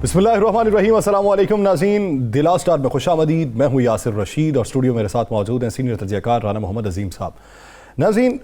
बिस्मिल्लाहिर्रहमानिर्रहीम, अस्सलाम वालेकुम नाज़रीन। दिला स्टार में खुशामदीद। मैं हूँ यासिर रशीद और स्टूडियो मेरे साथ मौजूद हैं सीनियर तजज़ियाकार राना मोहम्मद अजीम साहब। नाज़रीन,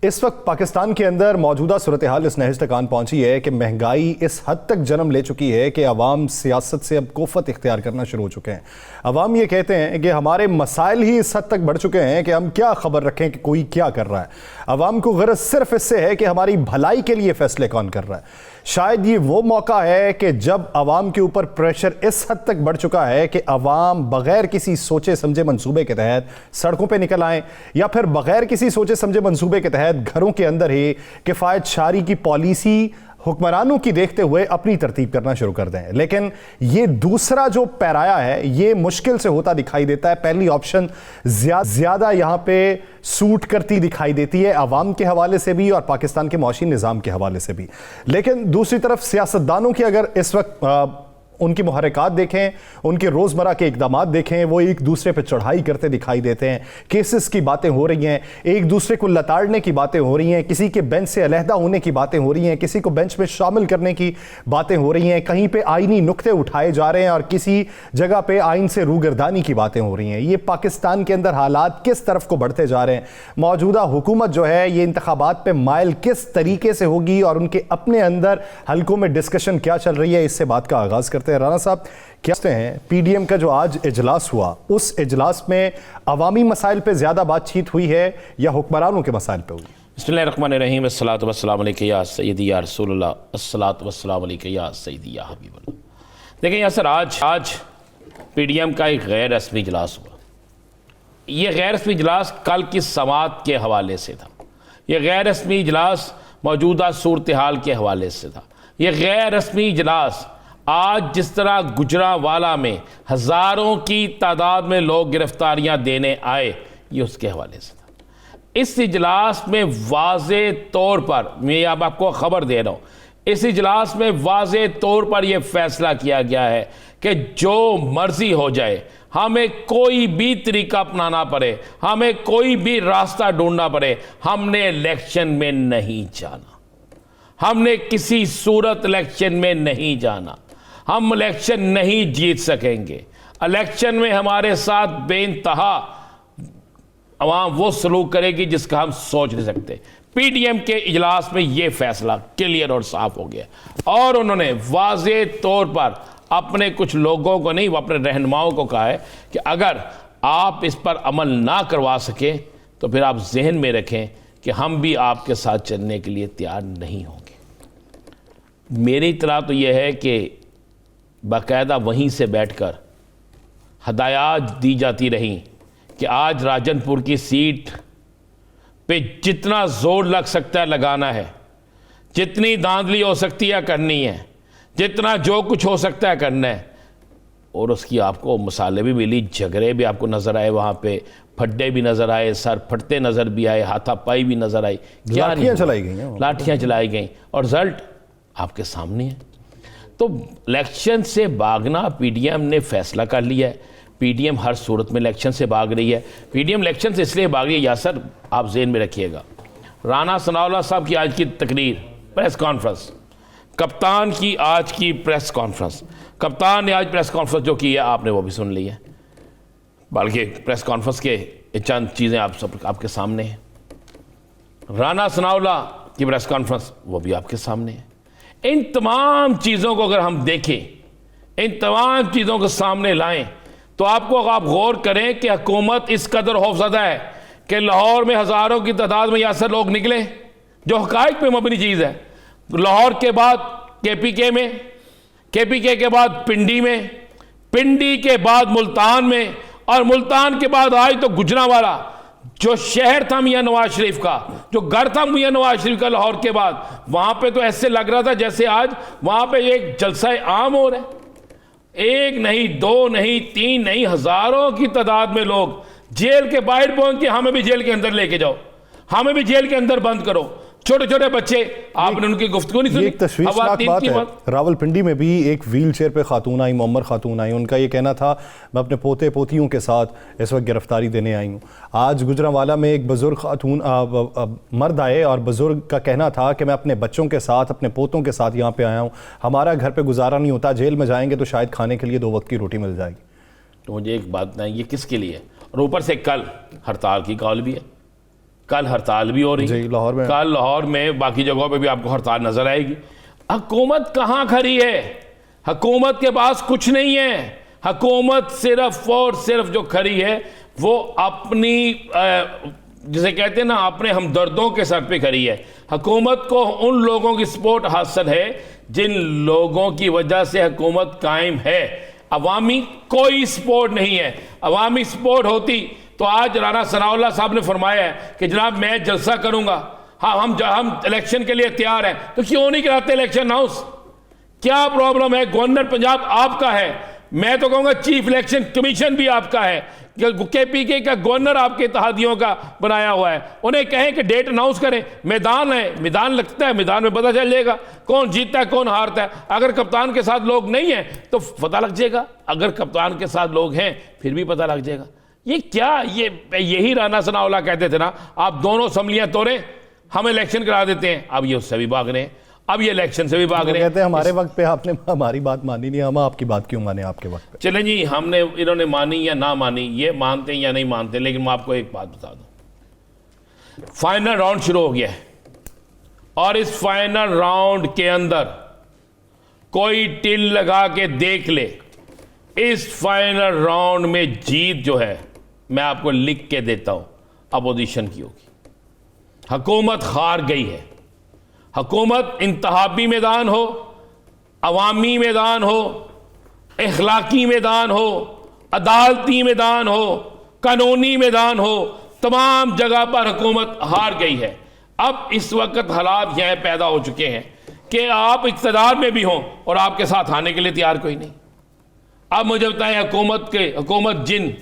इस वक्त पाकिस्तान के अंदर मौजूदा सूरत हाल इस नहज तक आन पहुंची है कि महंगाई इस हद तक जन्म ले चुकी है कि अवाम सियासत से अब कोफत इख्तियार करना शुरू हो चुके हैं। अवाम ये कहते हैं कि हमारे मसाइल ही इस हद तक बढ़ चुके हैं कि हम क्या खबर रखें कि कोई क्या कर रहा है। अवाम को गरज सिर्फ इससे है कि हमारी भलाई के लिए फैसले कौन कर रहा है। शायद ये वो मौका है कि जब अवाम के ऊपर प्रेशर इस हद तक बढ़ चुका है कि अवाम बगैर किसी सोचे समझे मंसूबे के तहत सड़कों पे निकल आए, या फिर बगैर किसी सोचे समझे मंसूबे के तहत घरों के अंदर ही किफ़ायत शारी की पॉलिसी हुक्मरानों की देखते हुए अपनी तरतीब करना शुरू कर दें। लेकिन ये दूसरा जो पैराया है ये मुश्किल से होता दिखाई देता है। पहली ऑप्शन ज्यादा यहाँ पे सूट करती दिखाई देती है अवाम के हवाले से भी और पाकिस्तान के मौशी निज़ाम के हवाले से भी। लेकिन दूसरी तरफ सियासतदानों की अगर इस वक्त उनकी मुहर्रिकात देखें, उनके रोज़मर्रा के इक़दामात देखें, वो एक दूसरे पर चढ़ाई करते दिखाई देते हैं। केसेस की बातें हो रही हैं, एक दूसरे को लताड़ने की बातें हो रही हैं, किसी के बेंच से अलहदा होने की बातें हो रही हैं, किसी को बेंच में शामिल करने की बातें हो रही हैं, कहीं पे आइनी नुक्ते उठाए जा रहे हैं और किसी जगह पे आइन से रूगर्दानी की बातें हो रही हैं। ये पाकिस्तान के अंदर हालात किस तरफ को बढ़ते जा रहे हैं। मौजूदा हुकूमत जो है ये इंतखाबात पे माइल किस तरीके से होगी और उनके अपने अंदर हल्कों में डिस्कशन क्या चल रही है, इससे बात का आगाज़ करते हैं। राना साहब, क्या हैं पीडीएम का जो आज इजलास हुआ, उस इजलास में अवामी मसाइल पे ज़्यादा बातचीत हुई है या हुक्मरानों के मसाइल पे हुई? बिस्मिल्लाहिर्रहमानिर्रहीम, अस्सलातु वस्सलामु अलैका या सय्यदी या रसूलल्लाह, अस्सलातु वस्सलामु अलैका या सय्यदी या हबीबल्लाह। देखिए यासर, आज पीडीएम का एक गैर रस्मी इजलास हुआ। ये गैर रस्मी इजलास कल की समात के हवाले से था। यह गैर रस्मी इजलास मौजूदा सूरत हाल के हवाले से था। यह गैर रस्मी इजलास आज जिस तरह गुजरांवाला में हज़ारों की तादाद में लोग गिरफ्तारियां देने आए, ये उसके हवाले से था। इस इजलास में वाज़े तौर पर, मैं अब आपको खबर दे रहा हूँ, इस इजलास में वाज़े तौर पर यह फैसला किया गया है कि जो मर्जी हो जाए, हमें कोई भी तरीका अपनाना पड़े, हमें कोई भी रास्ता ढूंढना पड़े, हमने इलेक्शन में नहीं जाना। हमने किसी सूरत इलेक्शन में नहीं जाना। हम इलेक्शन नहीं जीत सकेंगे। इलेक्शन में हमारे साथ बेइंतहा अवाम वो सलूक करेगी जिसका हम सोच नहीं सकते। पीडीएम के इजलास में ये फैसला क्लियर और साफ हो गया और उन्होंने वाज़े तौर पर अपने कुछ लोगों को नहीं, वो अपने रहनुमाओं को कहा है कि अगर आप इस पर अमल ना करवा सके तो फिर आप जहन में रखें कि हम भी आपके साथ चलने के लिए तैयार नहीं होंगे। मेरी तरह तो यह है कि बाकायदा वहीं से बैठकर हदायत दी जाती रहीं कि आज राजनपुर की सीट पे जितना जोर लग सकता है लगाना है, जितनी धांधली हो सकती है करनी है, जितना जो कुछ हो सकता है करना है। और उसकी आपको मिसालें भी मिली, झगड़े भी आपको नज़र आए, वहाँ पे फड्डे भी नज़र आए, सर फटते नज़र भी आए, हाथापाई भी नज़र आई, लाठियाँ चलाई गई, लाठियाँ चलाई गई और रिजल्ट आपके सामने है। तो इलेक्शन से भागना पीडीएम ने फैसला कर लिया है। पीडीएम हर सूरत में इलेक्शन से भाग रही है। पीडीएम इलेक्शन से इसलिए भाग रही है, यासर आप जेहन में रखिएगा, राना सनाउल्लाह साहब की आज की तकरीर, प्रेस कॉन्फ्रेंस, कप्तान की आज की प्रेस कॉन्फ्रेंस, कप्तान ने आज प्रेस कॉन्फ्रेंस जो की है आपने वो भी सुन ली है, बल्कि प्रेस कॉन्फ्रेंस के चंद चीज़ें आप सब आपके सामने हैं। राना सनाउल्लाह की प्रेस कॉन्फ्रेंस वो भी आपके सामने है। इन तमाम चीज़ों को अगर हम देखें, इन तमाम चीज़ों को सामने लाएं, तो आप गौर करें कि हुकूमत इस कदर खौफज़दा है कि लाहौर में हज़ारों की तादाद में यासर लोग निकले, जो हक़ाइक़ पे मबनी चीज़ है। लाहौर के बाद केपीके में, केपीके के बाद पिंडी में, पिंडी के बाद मुल्तान में, और मुल्तान के बाद आज तो गुजरांवाला, जो शहर था मियां नवाज शरीफ का, जो घर था मियां नवाज शरीफ का लाहौर के बाद, वहां पे तो ऐसे लग रहा था जैसे आज वहां पे एक जलसा आम हो रहा है। एक नहीं, दो नहीं, तीन नहीं, हजारों की तादाद में लोग जेल के बाहर पहुंच के हमें भी जेल के अंदर लेके जाओ, हमें भी जेल के अंदर बंद करो। छोटे छोटे बच्चे, आपने उनकी गुफ्तगू नहीं सुनी? एक तशवीशनाक बात है, रावलपिंडी में भी एक व्हील चेयर पे खातून आई, मोमर खातून आई, उनका ये कहना था मैं अपने पोते पोतियों के साथ इस वक्त गिरफ्तारी देने आई हूँ। आज गुजरांवाला में एक बुजुर्ग खातून मर्द आए और बुजुर्ग का कहना था कि मैं अपने बच्चों के साथ, अपने पोतों के साथ यहाँ पे आया हूँ, हमारा घर पे गुजारा नहीं होता, जेल में जाएंगे तो शायद खाने के लिए 2 वक्त की रोटी मिल जाएगी। तो मुझे एक बात बताएं, ये किसके लिए? और ऊपर से कल हड़ताल की कॉल भी है, कल हड़ताल भी हो रही है लाहौर में, कल लाहौर में, बाकी जगहों पे भी आपको हड़ताल नजर आएगी। हुकूमत कहाँ खड़ी है? हुकूमत के पास कुछ नहीं है। हुकूमत सिर्फ और सिर्फ जो खड़ी है वो अपनी जिसे कहते हैं ना, अपने हमदर्दों के सर पे खड़ी है। हुकूमत को उन लोगों की सपोर्ट हासिल है जिन लोगों की वजह से हुकूमत कायम है। अवामी कोई सपोर्ट नहीं है। अवामी सपोर्ट होती तो आज राना सनाउल्लाह साहब ने फरमाया है कि जनाब मैं जलसा करूंगा, हाँ हम इलेक्शन के लिए तैयार हैं, तो क्यों नहीं कराते इलेक्शन हाउस? क्या प्रॉब्लम है? गवर्नर पंजाब आपका है, मैं तो कहूंगा चीफ इलेक्शन कमीशन भी आपका है, KPK का गवर्नर आपके इत्तेहादियों का बनाया हुआ है। उन्हें कहें कि डेट अनाउंस करें। मैदान है, मैदान लगता है, मैदान में पता चल जाएगा कौन जीतता है कौन हारता है। अगर कप्तान के साथ लोग नहीं हैं तो पता लग जाएगा, अगर कप्तान के साथ लोग हैं फिर भी पता लग जाएगा। ये क्या, यही राना सनाउल्लाह कहते थे ना, आप दोनों असम्बलियां तोड़ें, हम इलेक्शन करा देते हैं। अब ये उससे भी भाग रहे हैं, अब ये इलेक्शन से भी भाग रहे हैं। कहते हैं हमारे वक्त पे आपने हमारी बात मानी नहीं, हम आपकी बात क्यों माने आपके वक्त पे? चलें जी, हमने इन्होंने मानी या ना मानी, ये मानते हैं या नहीं मानते, लेकिन मैं आपको एक बात बता दूं, फाइनल राउंड शुरू हो गया है और इस फाइनल राउंड के अंदर कोई टिल लगा के देख ले, इस फाइनल राउंड में जीत जो है, मैं आपको लिख के देता हूं, अपोजिशन की होगी। हुकूमत हार गई है। हुकूमत इंतहाबी मैदान हो, अवामी मैदान हो, इखलाकी मैदान हो, अदालती मैदान हो, कानूनी मैदान हो, तमाम जगह पर हुकूमत हार गई है। अब इस वक्त हालात यह पैदा हो चुके हैं कि आप इक़्तिदार में भी हों और आपके साथ आने के लिए तैयार कोई नहीं। अब मुझे बताएं, हुकूमत जिन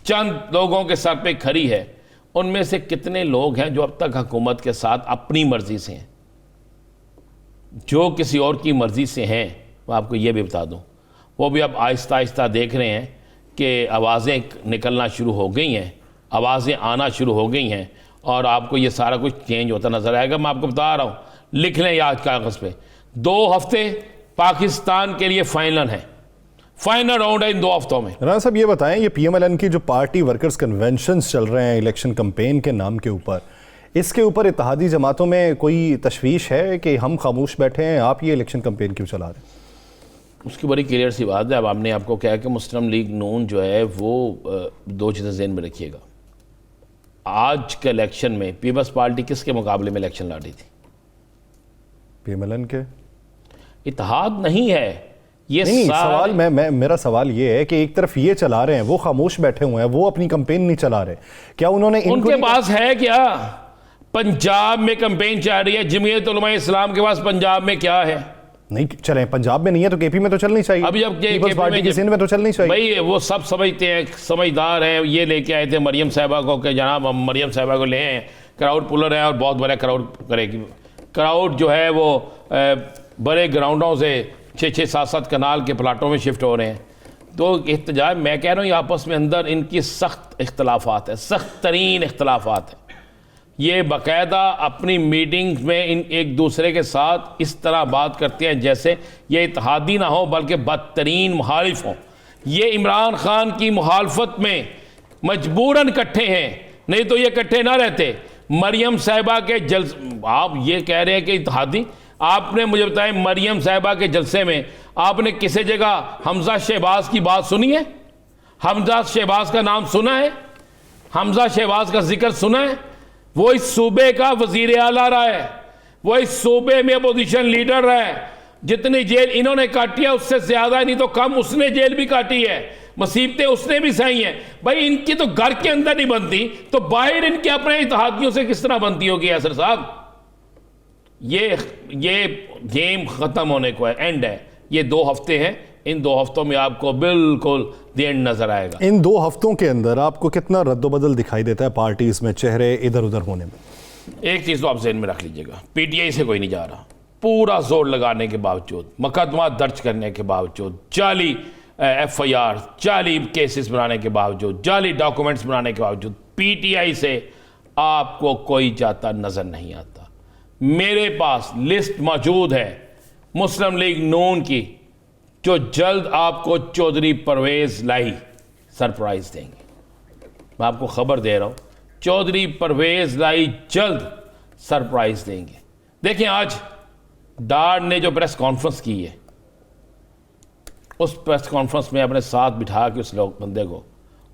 चंद लोगों के सर पे खड़ी है, उनमें से कितने लोग हैं जो अब तक हुकूमत के साथ अपनी मर्जी से हैं? जो किसी और की मर्जी से हैं, मैं आपको ये भी बता दूं, वो भी अब आहिस्ता आहिस्ता देख रहे हैं कि आवाज़ें निकलना शुरू हो गई हैं, आवाज़ें आना शुरू हो गई हैं और आपको ये सारा कुछ चेंज होता नज़र आएगा। मैं आपको बता रहा हूँ, लिख लें याद कागज़ पे, 2 हफ्ते पाकिस्तान के लिए फाइनल है, फाइनल राउंड है इन 2 हफ्तों में। राना साहब ये बताएं, ये PMLN की जो पार्टी वर्कर्स कन्वेंशन चल रहे हैं इलेक्शन कैंपेन के नाम के ऊपर, इसके ऊपर इत्तेहादी जमातों में कोई तशवीश है कि हम खामोश बैठे हैं, आप ये इलेक्शन कैंपेन क्यों चला रहे हैं? उसकी बड़ी क्लियर सी बात है। अब हमने आपको कहा कि मुस्लिम लीग नून जो है वो 2 चीज़ें ज़हन में रखिएगा। आज के इलेक्शन में पीपल्स पार्टी किसके मुकाबले में इलेक्शन लड़ रही थी? PMLN के। इत्तेहाद नहीं है ये नहीं, सवाल मेरा सवाल ये है कि एक तरफ ये चला रहे हैं, वो खामोश बैठे हुए हैं, वो अपनी कैंपेन नहीं चला रहे, क्या उन्होंने उनके पास है क्या? पंजाब में कैंपेन चल रही है, जमीयत उलमा इस्लाम के पास पंजाब में क्या है? नहीं चले, पंजाब में नहीं है तो KP में तो चलनी चाहिए। अभी जब पीपल्स पार्टी की सिंध में तो चलनी चाहिए। भाई वो सब समझते हैं, समझदार हैं। ये लेके आए थे मरियम साहिबा को कि जनाब हम मरियम साहिबा को ले आए, क्राउड पुलर है और बहुत बड़ा क्राउड करेगी। क्राउड जो है वो बड़े ग्राउंडों से 6-6, 7-7 कनाल के प्लाटों में शिफ्ट हो रहे हैं। तो एहतजाज, मैं कह रहा हूँ ये आपस में अंदर इनकी सख्त इख्तलाफात है, सख्त तरीन इख्तलाफात है। ये बाकायदा अपनी मीटिंग्स में इन एक दूसरे के साथ इस तरह बात करते हैं जैसे ये इत्तेहादी ना हो बल्कि बदतरीन मुखालिफ हों। ये इमरान खान की मुखालफत में मजबूरन इकट्ठे हैं, नहीं तो ये इकट्ठे ना रहते। मरियम साहिबा के आप ये कह रहे हैं कि इत्तेहादी, आपने मुझे बताया मरियम साहिबा के जलसे में आपने किसी जगह हमजा शहबाज की बात सुनी है? हमजा शहबाज का नाम सुना है? हमजा शहबाज का जिक्र सुना है? वो इस सूबे का वजीर आला रहा है, वो इस सूबे में अपोजिशन लीडर रहा है। जितनी जेल इन्होंने काटी है उससे ज्यादा नहीं तो कम उसने जेल भी काटी है, मुसीबतें उसने भी सही हैं। भाई इनकी तो घर के अंदर नहीं बनती तो बाहर इनके अपने इत्तेहादियों से किस तरह बनती होगी? असर साहब, ये गेम खत्म होने को है, एंड है। ये 2 हफ्ते हैं, इन 2 हफ्तों में आपको बिल्कुल द एंड नजर आएगा। इन 2 हफ्तों के अंदर आपको कितना रद्दोबदल दिखाई देता है पार्टीज में, चेहरे इधर उधर होने में? एक चीज़ तो आप जहन में रख लीजिएगा, पीटीआई से कोई नहीं जा रहा। पूरा जोर लगाने के बावजूद, मुकदमा दर्ज करने के बावजूद, जाली FIR, जाली केसेस बनाने के बावजूद, जाली डॉक्यूमेंट्स बनाने के बावजूद पीटीआई से आपको कोई जाता नजर नहीं आता। मेरे पास लिस्ट मौजूद है मुस्लिम लीग नून की, जो जल्द आपको चौधरी परवेज लाई सरप्राइज देंगे। मैं आपको खबर दे रहा हूं, चौधरी परवेज लाई जल्द सरप्राइज देंगे। देखिए, आज डार ने जो प्रेस कॉन्फ्रेंस की है, उस प्रेस कॉन्फ्रेंस में अपने साथ बिठा के उस लोग बंदे को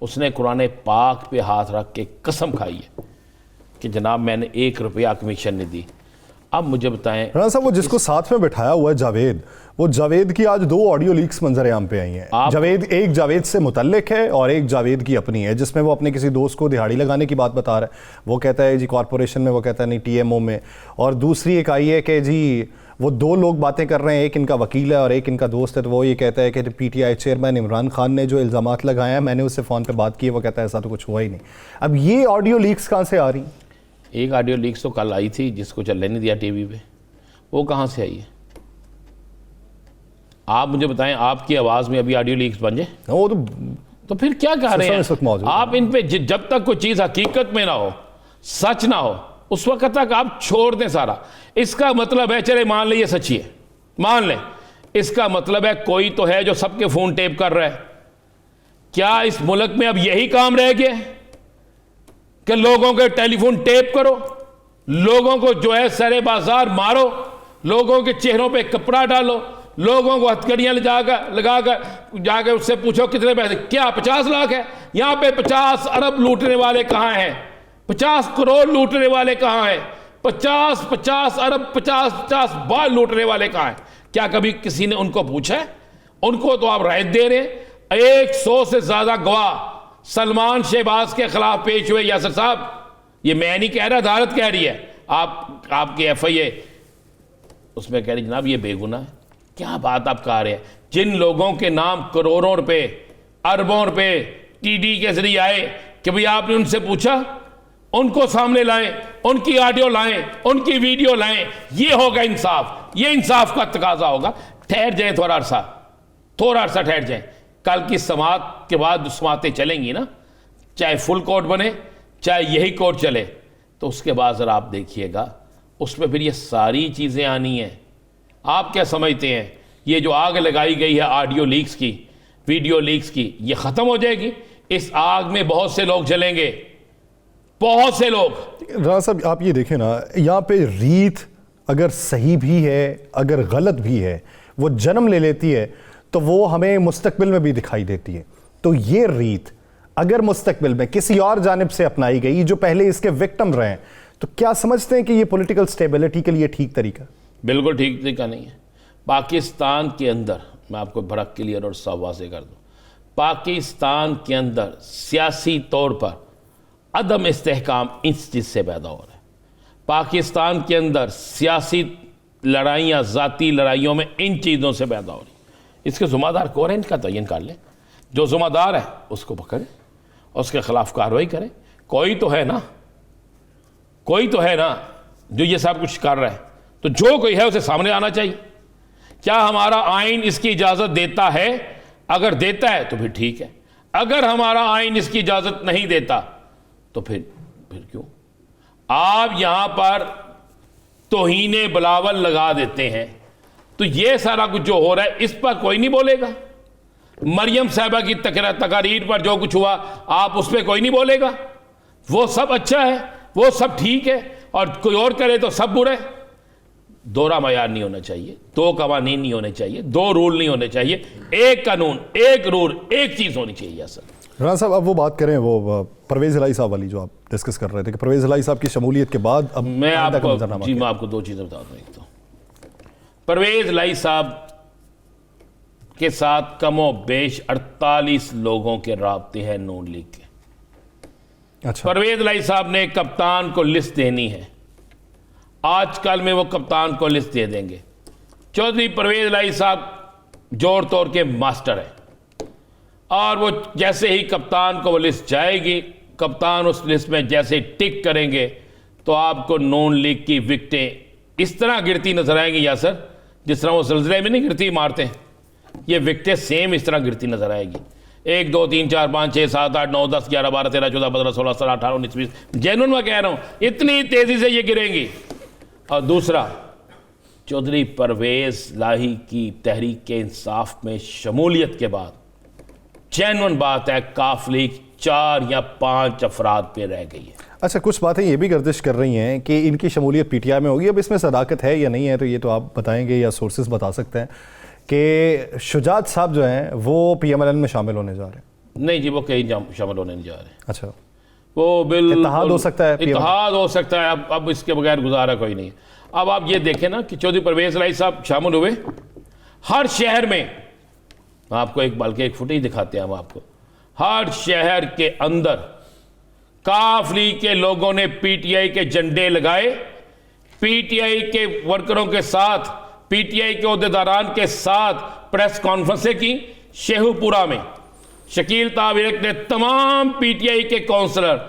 उसने कुरान पाक पे हाथ रख के कसम खाई है कि जनाब मैंने 1 रुपया कमीशन नहीं दी। अब मुझे बताएं राणा साहब, वो जिसको साथ में बिठाया हुआ है जावेद, वो जावेद की आज 2 ऑडियो लीक्स मंजर आम पे आई हैं। जावेद, एक जावेद से मुतल्लिक है और एक जावेद की अपनी है, जिसमें वो अपने किसी दोस्त को दिहाड़ी लगाने की बात बता रहा है। वो कहता है जी कॉरपोरेशन में, वो कहता है नहीं TMO में। और दूसरी एक आई है कि जी वो 2 लोग बातें कर रहे हैं, एक इनका वकील है और एक इनका दोस्त है। तो वो ये कहता है कि PTI चेयरमैन इमरान खान ने जो इल्ज़ामात लगाए हैं, मैंने उससे फ़ोन पे बात की है, वो कहता है ऐसा तो कुछ हुआ ही नहीं। अब ये ऑडियो लीक्स कहाँ से आ रही? एक ऑडियो लीक्स तो कल आई थी जिसको चलने नहीं दिया टीवी पे, वो कहाँ से आई है? आप मुझे बताएं, आपकी आवाज़ में अभी ऑडियो लीक्स बन जाए वो तो फिर क्या कह रहे हैं आप? इन पे जब तक कोई चीज़ हकीकत में ना हो, सच ना हो, उस वक्त तक आप छोड़ दें सारा। इसका मतलब है, चले मान ले ये सच्ची है, मान लें, इसका मतलब है कोई तो है जो सबके फोन टेप कर रहा है। क्या इस मुल्क में अब यही काम रह गया कि लोगों के टेलीफोन टेप करो, लोगों को जो है सरे बाजार मारो, लोगों के चेहरों पे कपड़ा डालो, लोगों को हथकड़ियां लगाकर जाकर उससे पूछो कितने पैसे? क्या 50 लाख है? यहां पे 50 अरब लूटने वाले कहां हैं? 50 करोड़ लूटने वाले कहां हैं? 50 अरब 50 बार लूटने वाले कहां हैं? क्या कभी किसी ने उनको पूछा है? उनको तो आप रायत दे रहे। 100 से ज्यादा गवाह सलमान शहबाज के खिलाफ पेश हुए। यासर साहब, ये मैं नहीं कह रहा, अदालत कह रही है। आपके FIA उसमें कह रही जनाब ये बेगुनाह है। क्या बात आप कह रहे हैं? जिन लोगों के नाम करोड़ों रुपए, अरबों रुपए TD के जरिए आए, कि भाई आपने उनसे पूछा? उनको सामने लाएं, उनकी ऑडियो लाएं, उनकी वीडियो लाएं। ये होगा इंसाफ, ये इंसाफ का तकाजा होगा। ठहर जाए थोड़ा अरसा ठहर जाए। कल की समात के बाद समातें चलेंगी ना, चाहे फुल कोर्ट बने चाहे यही कोर्ट चले, तो उसके बाद जरा आप देखिएगा, उसमें फिर ये सारी चीजें आनी हैं। आप क्या समझते हैं ये जो आग लगाई गई है ऑडियो लीक्स की, वीडियो लीक्स की, ये खत्म हो जाएगी? इस आग में बहुत से लोग जलेंगे, बहुत से लोग। राणा साहब, आप ये देखें ना, यहाँ पे रीत अगर सही भी है, अगर गलत भी है, वो जन्म ले लेती है तो वो हमें मुस्तकबिल में भी दिखाई देती है। तो ये रीत अगर मुस्तकबिल में किसी और जानिब से अपनाई गई जो पहले इसके विक्टिम रहे, तो क्या समझते हैं कि ये पॉलिटिकल स्टेबिलिटी के लिए ठीक तरीका? बिल्कुल ठीक तरीका नहीं है। पाकिस्तान के अंदर, मैं आपको बड़ा क्लियर और साफ वाज़ेह कर दूं, पाकिस्तान के अंदर सियासी तौर पर अदम इस्तेहकाम इस चीज़ से पैदा हो रहा है। पाकिस्तान के अंदर सियासी लड़ाइयाँ, ज़ाती लड़ाइयों में इन चीज़ों से पैदा हो रही। इसके ज़िम्मेदार कौन है, इनका तयन कर लें। जो ज़िम्मेदार है उसको पकड़ें, उसके खिलाफ कार्रवाई करें। कोई तो है ना जो ये सब कुछ कर रहा है, तो जो कोई है उसे सामने आना चाहिए। क्या हमारा आइन इसकी इजाज़त देता है? अगर देता है तो फिर ठीक है, अगर हमारा आइन इसकी इजाज़त नहीं देता तो फिर क्यों? आप यहां पर तौहीने बिलावल लगा देते हैं, तो ये सारा कुछ जो हो रहा है इस पर कोई नहीं बोलेगा। मरियम साहिबा की तकारीर पर जो कुछ हुआ, आप उस पर कोई नहीं बोलेगा। वो सब अच्छा है, वो सब ठीक है, और कोई और करे तो सब बुरे। दोहरा मयार नहीं होना चाहिए, 2 कवानीन नहीं होने चाहिए, 2 रूल नहीं होने चाहिए। एक कानून, एक रूल, एक चीज़ होनी चाहिए। असल राणा साहब, अब वो बात करें वो परवेज इलाही साहब वाली जो आप डिस्कस कर रहे थे कि परवेज इलाही साहब की शमूलियत के बाद अब मैं आपको 2 चीज़ें बता दूँ। एक तो परवेज इलाही साहब के साथ कमो बेश 48 लोगों के राब्ते हैं नून लीग के। अच्छा। परवेज इलाही साहब ने कप्तान को लिस्ट देनी है, आजकल में वो कप्तान को लिस्ट दे देंगे। चौधरी परवेज इलाही साहब जोर तोड़ के मास्टर है, और वो जैसे ही कप्तान को वो लिस्ट जाएगी, कप्तान उस लिस्ट में जैसे टिक करेंगे तो आपको नून लीग की विकटें इस तरह गिरती नजर आएंगी यासर, जिस तरह वो ज़लज़ले में नहीं गिरती इमारतें, ये विकटें सेम इस तरह गिरती नजर आएगी। 1 2 3 4 5 6 7 8 9 10 11 12 13 14 15 16 17 18 19 20, जेनुइन मैं कह रहा हूँ, इतनी तेजी से ये गिरेंगी। और दूसरा, चौधरी परवेज लाही की तहरीक इंसाफ में शमूलियत के बाद जेनुइन बात है काफ लीग 4 या 5 अफराद पे रह गई है। अच्छा, कुछ बातें ये भी गर्दिश कर रही हैं कि इनकी शमूलियत पीटीआई में होगी। अब इसमें सदाकत है या नहीं है तो ये तो आप बताएंगे या सोर्सेज बता सकते हैं कि शुजात साहब जो हैं वो पीएमएलएन में शामिल होने जा रहे हैं। नहीं जी, वो कहीं शामिल होने नहीं जा रहे। अच्छा, वो बिल इत्तेहाद हो सकता है, इत्तेहाद हो सकता है। अब इसके बगैर गुजारा कोई नहीं। अब आप ये देखें ना कि चौधरी परवेज लाई साहब शामिल हुए हर शहर में। आपको एक बल्कि एक फुटेज दिखाते हैं हम आपको। हर शहर के अंदर काफ लीग के लोगों ने पीटीआई के झंडे लगाए, पीटीआई के वर्करों के साथ, पीटीआई के ओहदेदारान के साथ प्रेस कॉन्फ्रेंसें की। शेखुपुरा में शकील ताबिरक ने तमाम पीटीआई के काउंसलर,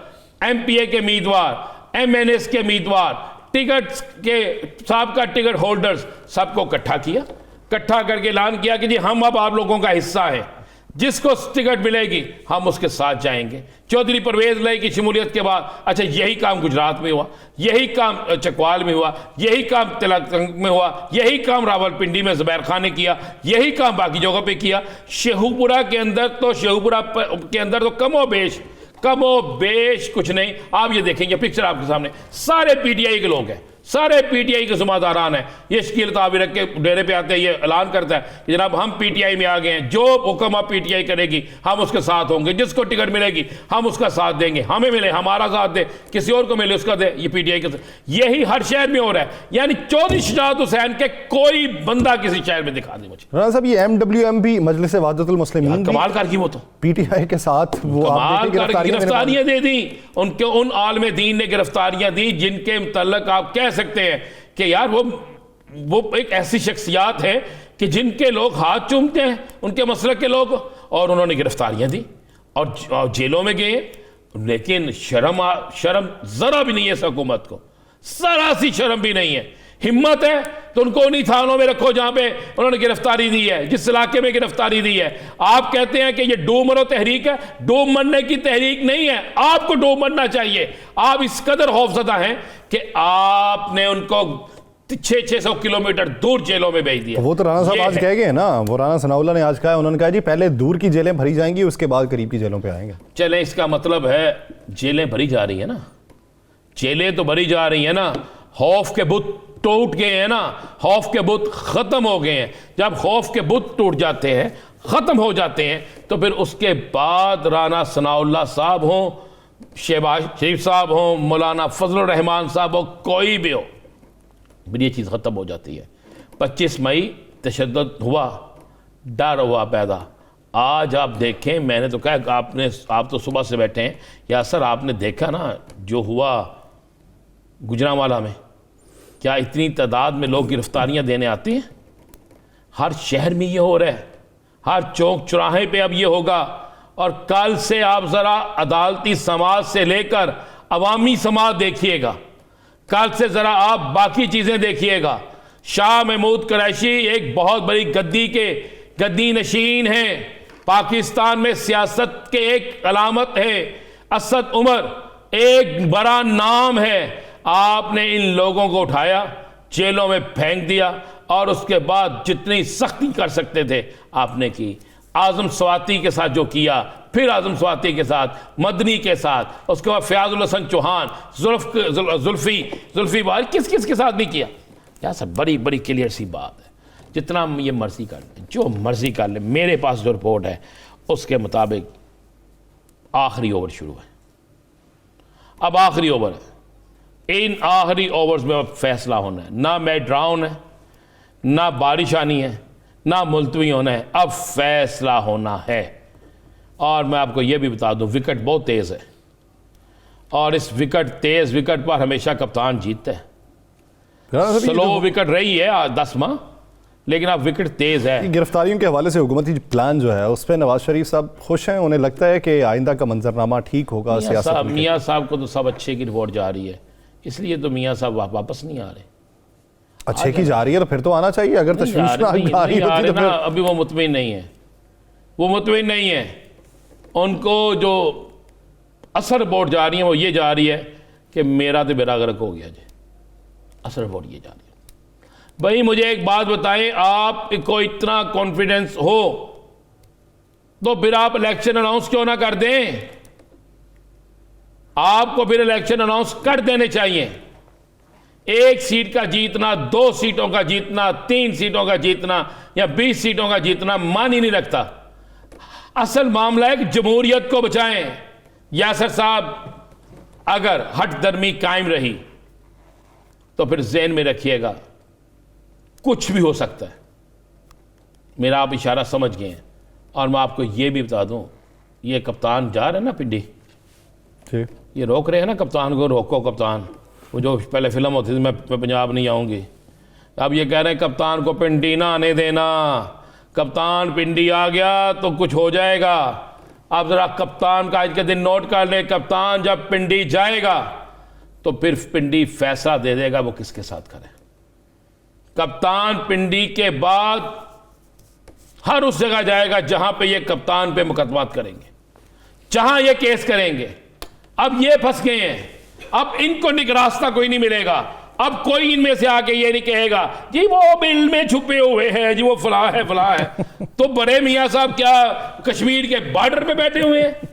एमपीए के उम्मीदवार, एमएनएस के उम्मीदवार, टिकट के साहब का टिकट होल्डर्स सबको इकट्ठा किया। इकट्ठा करके ऐलान किया कि जी हम अब आप लोगों का हिस्सा है, जिसको टिकट मिलेगी हम उसके साथ जाएंगे। चौधरी परवेज लाई की शमूलियत के बाद अच्छा यही काम गुजरात में हुआ, यही काम चकवाल में हुआ, यही काम तिलक में हुआ, यही काम रावलपिंडी में ज़ुबैर खान ने किया, यही काम बाकी जगहों पे किया। शेखुपुरा के अंदर तो कमो बेश कुछ नहीं। आप ये देखेंगे पिक्चर आपके सामने, सारे पीटीआई के लोग हैं, सारे पीटीआई के ज़िम्मेदारान हैं। ये शकील ताबिरक के डेरे पे आते हैं, ये ऐलान करता है कि जनाब हम पीटीआई में आ गए हैं, जो हुक्म आप पीटीआई करेगी हम उसके साथ होंगे, जिसको टिकट मिलेगी हम उसका साथ देंगे, हमें मिले हमारा साथ दे, किसी और को मिले उसका दे। ये पीटीआई के यही हर शहर में हो रहा है। यानी चौधरी शुजात हुसैन के कोई बंदा किसी शहर में दिखा दे मुझे। राना साहब, ये एमडब्ल्यूएम भी मजलिस वहदतुल मुस्लिमीन कमाल कर की वो तो पीटीआई के साथ वो गिरफ्तारियां दे दी, उनके उन आलम दीन ने गिरफ्तारियां दी जिनके मुतल्लक आप कह सकते हैं कि यार वो एक ऐसी शख्सियात है कि जिनके लोग हाथ चूमते हैं, उनके मसलक के लोग, और उन्होंने गिरफ्तारियां दी और जेलों में गए। लेकिन शर्म जरा भी नहीं है इस हुकूमत को, जरा सी शर्म भी नहीं है। हिम्मत है तो उनको उन्हीं थानों में रखो जहां पे उन्होंने गिरफ्तारी दी है, जिस इलाके में गिरफ्तारी दी है। आप कहते हैं कि ये डूब मरो तहरीक है, डूब मरने की तहरीक नहीं है, आपको डूब मरना चाहिए। आप इस कदर खौफजदा हैं कि आपने उनको 600 किलोमीटर दूर जेलों में भेज दिया। वो तो राना साहब आज कह गए ना, वो राना सनाउल्लाह ने आज कहा, उन्होंने कहा जी पहले दूर की जेलें भरी जाएंगी, उसके बाद करीब की जेलों पे आएंगे। चले, इसका मतलब है जेलें भरी जा रही है ना, जेलें तो भरी जा रही है ना। खौफ के बुत टूट गए हैं ना, खौफ के बुत खत्म हो गए हैं। जब खौफ के बुत टूट जाते हैं, खत्म हो जाते हैं, तो फिर उसके बाद राना सनाउल्लाह साहब हो, शहबाज शरीफ साहब हो, मौलाना फजलुर रहमान साहब हो, कोई भी हो, फिर ये चीज़ ख़त्म हो जाती है। 25 मई तशद्दुद हुआ, डर हुआ पैदा। आज आप देखें, मैंने तो कहा आप तो सुबह से बैठे हैं या सर, आपने देखा ना जो हुआ गुजरांवाला में, क्या इतनी तादाद में लोग गिरफ्तारियां देने आते हैं? हर शहर में ये हो रहा है, हर चौक चौराहे पे अब ये होगा। और कल से आप ज़रा अदालती समाज से लेकर अवामी समाज देखिएगा, कल से ज़रा आप बाकी चीज़ें देखिएगा। शाह महमूद कुरैशी एक बहुत बड़ी गद्दी नशीन है, पाकिस्तान में सियासत के एक अलामत है। असद उमर एक बड़ा नाम है। आपने इन लोगों को उठाया, जेलों में फेंक दिया, और उसके बाद जितनी सख्ती कर सकते थे आपने की। आजम स्वाति के साथ जो किया, फिर आजम स्वाति के साथ, मदनी के साथ, उसके बाद फयाजुल हसन चौहान, जुल्फी वाल, किस किस के साथ नहीं किया। यार सब बड़ी बड़ी क्लियर सी बात है। जितना ये मर्जी कर ले, जो मर्जी कर ले, मेरे पास जो रिपोर्ट है उसके मुताबिक आखिरी ओवर शुरू है। अब आखिरी ओवर है, इन आखिरी ओवर्स में अब फैसला होना है। ना मैच ड्राउन है, ना बारिश आनी है, ना मुलतवी होना है, अब फैसला होना है। और मैं आपको यह भी बता दूं, विकेट बहुत तेज़ है, और इस तेज़ विकेट पर हमेशा कप्तान जीतता है। स्लो विकेट रही है 10 माह, लेकिन अब विकेट तेज़ है। गिरफ्तारियों के हवाले से हुकूमती प्लान जो है उस पर नवाज शरीफ साहब खुश हैं, उन्हें लगता है कि आइंदा का मंजरनामा ठीक होगा। मियां साहब को तो सब अच्छे की रिपोर्ट जा रही है, इसलिए तो मियाँ साहब वापस नहीं आ रहे। अच्छे की जा रही है तो फिर तो आना चाहिए, अगर तशवीश ना आ रही होती तो फिर अभी वो मुतमिन नहीं है, वो मुतमिन नहीं है। उनको जो असर रिपोर्ट जा रही है वो ये जा रही है कि मेरा तो बेड़ा गर्क हो गया जी। असर रिपोर्ट ये जा रही है। भाई मुझे एक बात बताएं, आपको इतना कॉन्फिडेंस हो तो फिर आप इलेक्शन अनाउंस क्यों ना कर दें? आपको फिर इलेक्शन अनाउंस कर देने चाहिए। 1 सीट का जीतना, 2 सीटों का जीतना, 3 सीटों का जीतना या 20 सीटों का जीतना मान ही नहीं रखता। असल मामला है कि जमहूरियत को बचाएं। यासर साहब अगर हट दर्मी कायम रही तो फिर ज़हन में रखिएगा कुछ भी हो सकता है। मेरा आप इशारा समझ गए हैं। और मैं आपको ये भी बता दूं, ये कप्तान जा रहे हैं ना पिंडी, ये रोक रहे हैं ना कप्तान को, रोको कप्तान। वो जो पहले फिल्म होती थी मैं पंजाब नहीं आऊँगी, अब ये कह रहे हैं कप्तान को पिंडी ना आने देना। कप्तान पिंडी आ गया तो कुछ हो जाएगा। आप ज़रा कप्तान का आज के दिन नोट कर ले, कप्तान जब पिंडी जाएगा तो फिर पिंडी फैसला दे देगा वो किसके साथ करे। कप्तान पिंडी के बाद हर उस जगह जाएगा जहां पे ये कप्तान पे मुकदमात करेंगे, जहां ये केस करेंगे। अब ये फंस गए हैं, अब इनको रास्ता कोई नहीं मिलेगा। अब कोई इनमें से आके ये नहीं कहेगा जी वो बिल में छुपे हुए हैं जी, वो फला है फला है। तो बड़े मियाँ साहब क्या कश्मीर के बॉर्डर पे बैठे हुए हैं?